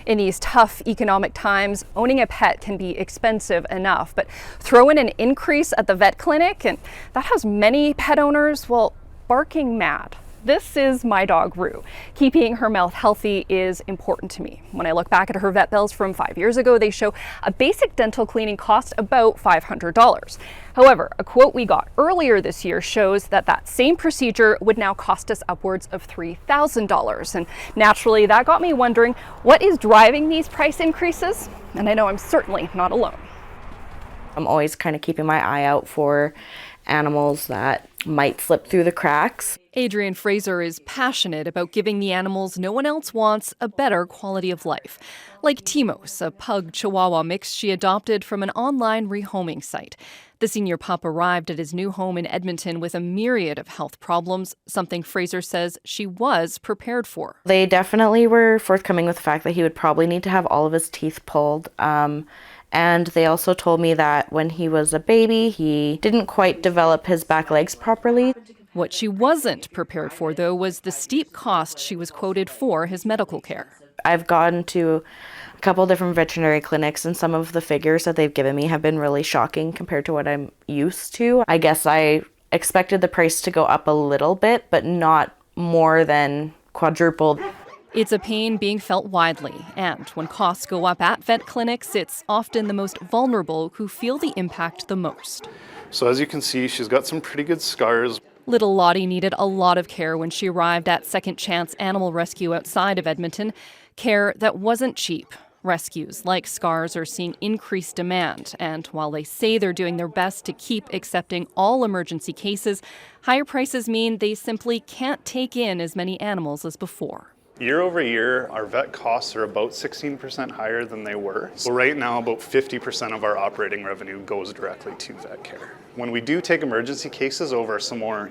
In these tough economic times, owning a pet can be expensive enough, but throw in an increase at the vet clinic, and that has many pet owners, well, barking mad. This is my dog, Rue. Keeping her mouth healthy is important to me. When I look back at her vet bills from 5 years ago, they show a basic dental cleaning cost about $500. However, a quote we got earlier this year shows that that same procedure would now cost us upwards of $3,000. And naturally, that got me wondering, what is driving these price increases? And I know I'm certainly not alone. I'm always kind of keeping my eye out for animals that might slip through the cracks. Adrienne Fraser is passionate about giving the animals no one else wants a better quality of life. Like Timos, a pug Chihuahua mix she adopted from an online rehoming site. The senior pup arrived at his new home in Edmonton with a myriad of health problems, something Fraser says she was prepared for. They definitely were forthcoming with the fact that he would probably need to have all of his teeth pulled. And they also told me that when he was a baby, he didn't quite develop his back legs properly. What she wasn't prepared for, though, was the steep cost she was quoted for his medical care. I've gone to a couple different veterinary clinics, and some of the figures that they've given me have been really shocking compared to what I'm used to. I guess I expected the price to go up a little bit, but not more than quadrupled. It's a pain being felt widely, and when costs go up at vet clinics, it's often the most vulnerable who feel the impact the most. So as you can see, she's got some pretty good scars. Little Lottie needed a lot of care when she arrived at Second Chance Animal Rescue outside of Edmonton. Care that wasn't cheap. Rescues like Scars are seeing increased demand, and while they say they're doing their best to keep accepting all emergency cases, higher prices mean they simply can't take in as many animals as before. Year over year, our vet costs are about 16% higher than they were. So right now, about 50% of our operating revenue goes directly to vet care. When we do take emergency cases over some more,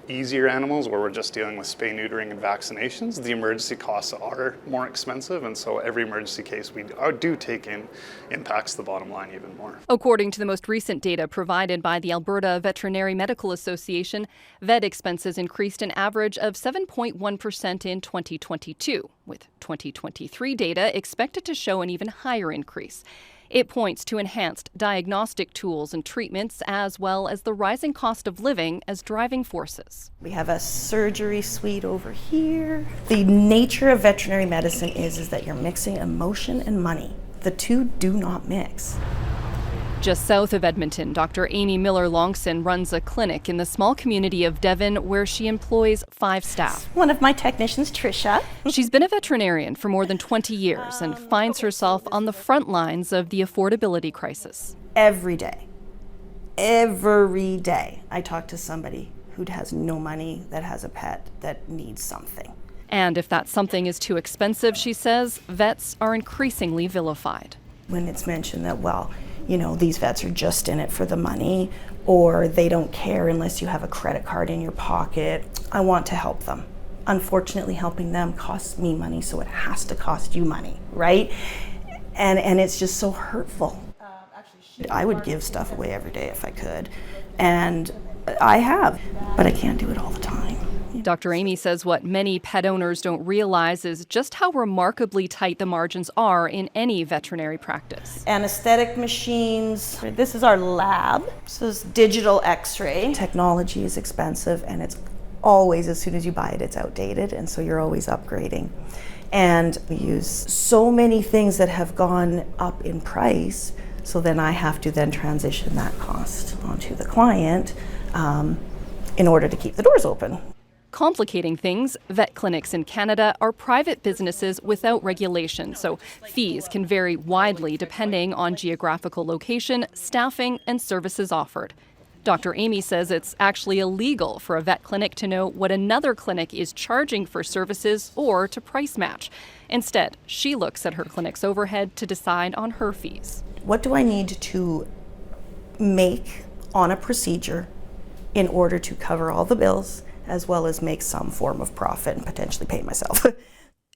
easier animals where we're just dealing with spay, neutering, and vaccinations, the emergency costs are more expensive, and so every emergency case we do take in impacts the bottom line even more. According to the most recent data provided by the Alberta Veterinary Medical Association, vet expenses increased an average of 7.1% in 2022, with 2023 data expected to show an even higher increase. It points to enhanced diagnostic tools and treatments, as well as the rising cost of living as driving forces. We have a surgery suite over here. The nature of veterinary medicine is that you're mixing emotion and money. The two do not mix. Just south of Edmonton, Dr. Amy Miller-Longson runs a clinic in the small community of Devon where she employs 5 staff. One of my technicians, Tricia. She's been a veterinarian for more than 20 years and finds herself on the front lines of the affordability crisis. Every day, I talk to somebody who has no money, that has a pet, that needs something. And if that something is too expensive, she says, vets are increasingly vilified. When it's mentioned that, these vets are just in it for the money, or they don't care unless you have a credit card in your pocket. I want to help them. Unfortunately, helping them costs me money, so it has to cost you money, right? And it's just so hurtful. I would give stuff away every day if I could, and I have, but I can't do it all the time. Dr. Amy says what many pet owners don't realize is just how remarkably tight the margins are in any veterinary practice. Anesthetic machines. This is our lab. This is digital x-ray. Technology is expensive, and it's always, as soon as you buy it, it's outdated, and so you're always upgrading. And we use so many things that have gone up in price, so then I have to then transition that cost onto the client in order to keep the doors open. Complicating things, vet clinics in Canada are private businesses without regulation, so fees can vary widely depending on geographical location, staffing, and services offered. Dr. Amy says it's actually illegal for a vet clinic to know what another clinic is charging for services or to price match. Instead, she looks at her clinic's overhead to decide on her fees. What do I need to make on a procedure in order to cover all the bills, as well as make some form of profit and potentially pay myself?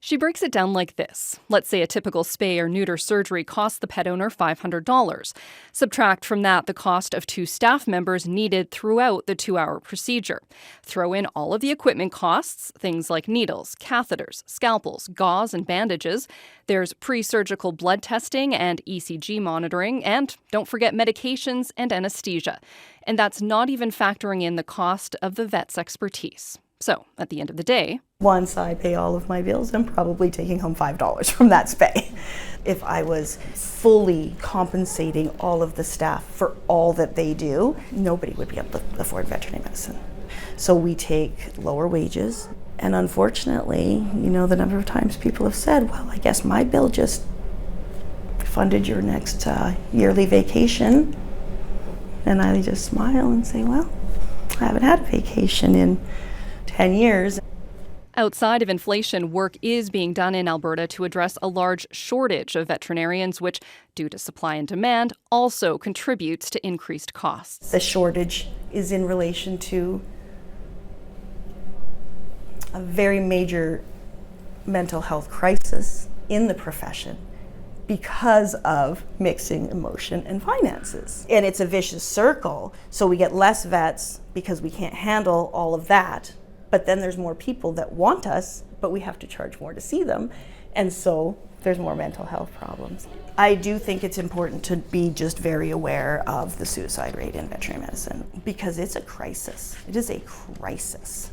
She breaks it down like this. Let's say a typical spay or neuter surgery costs the pet owner $500. Subtract from that the cost of 2 staff members needed throughout the 2-hour procedure. Throw in all of the equipment costs, things like needles, catheters, scalpels, gauze, and bandages. There's pre-surgical blood testing and ECG monitoring, and don't forget medications and anesthesia. And that's not even factoring in the cost of the vet's expertise. So, at the end of the day, once I pay all of my bills, I'm probably taking home $5 from that spay. If I was fully compensating all of the staff for all that they do, nobody would be able to afford veterinary medicine. So we take lower wages. And unfortunately, the number of times people have said, well, I guess my bill just funded your next yearly vacation. And I just smile and say, well, I haven't had a vacation in 10 years. Outside of inflation, work is being done in Alberta to address a large shortage of veterinarians, which, due to supply and demand, also contributes to increased costs. The shortage is in relation to a very major mental health crisis in the profession because of mixing emotion and finances. And it's a vicious circle, so we get less vets because we can't handle all of that. But then there's more people that want us, but we have to charge more to see them. And so there's more mental health problems. I do think it's important to be just very aware of the suicide rate in veterinary medicine because it's a crisis. It is a crisis.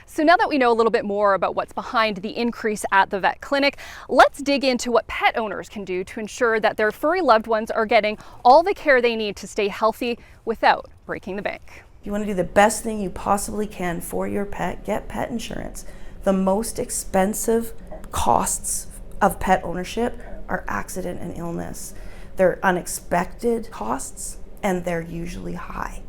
So now that we know a little bit more about what's behind the increase at the vet clinic, let's dig into what pet owners can do to ensure that their furry loved ones are getting all the care they need to stay healthy without breaking the bank. You want to do the best thing you possibly can for your pet, get pet insurance. The most expensive costs of pet ownership are accident and illness. They're unexpected costs and they're usually high.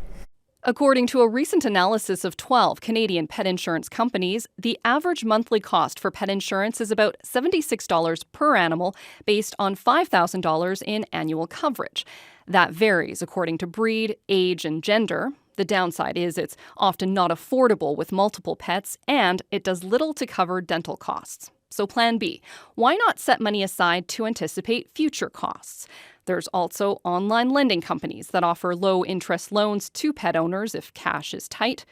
According to a recent analysis of 12 Canadian pet insurance companies, the average monthly cost for pet insurance is about $76 per animal based on $5,000 in annual coverage. That varies according to breed, age, and gender. The downside is it's often not affordable with multiple pets, and it does little to cover dental costs. So plan B. Why not set money aside to anticipate future costs? There's also online lending companies that offer low-interest loans to pet owners if cash is tight.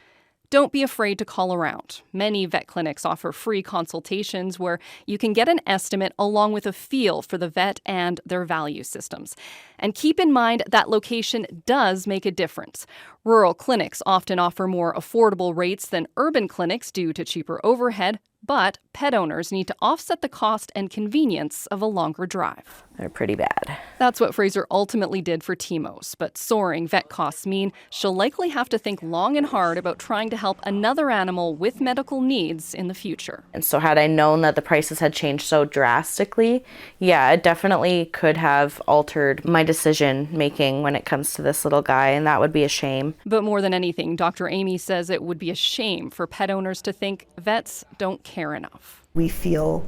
Don't be afraid to call around. Many vet clinics offer free consultations where you can get an estimate along with a feel for the vet and their value systems. And keep in mind that location does make a difference. Rural clinics often offer more affordable rates than urban clinics due to cheaper overhead, but pet owners need to offset the cost and convenience of a longer drive. They're pretty bad. That's what Fraser ultimately did for Timos, but soaring vet costs mean she'll likely have to think long and hard about trying to help another animal with medical needs in the future. And so had I known that the prices had changed so drastically, yeah, it definitely could have altered my decision making when it comes to this little guy, and that would be a shame. But more than anything, Dr. Amy says it would be a shame for pet owners to think vets don't care enough. We feel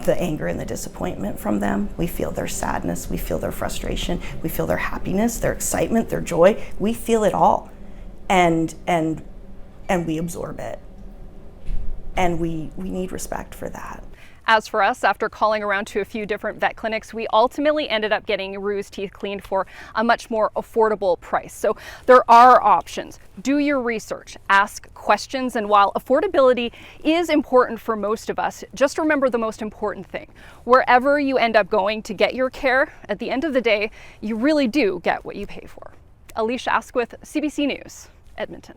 the anger and the disappointment from them. We feel their sadness. We feel their frustration. We feel their happiness, their excitement, their joy. We feel it all. And we absorb it. And we need respect for that. As for us, after calling around to a few different vet clinics, we ultimately ended up getting Rue's teeth cleaned for a much more affordable price. So there are options. Do your research, ask questions, and while affordability is important for most of us, just remember the most important thing. Wherever you end up going to get your care, at the end of the day, you really do get what you pay for. Alicia, Asquith, CBC News, Edmonton.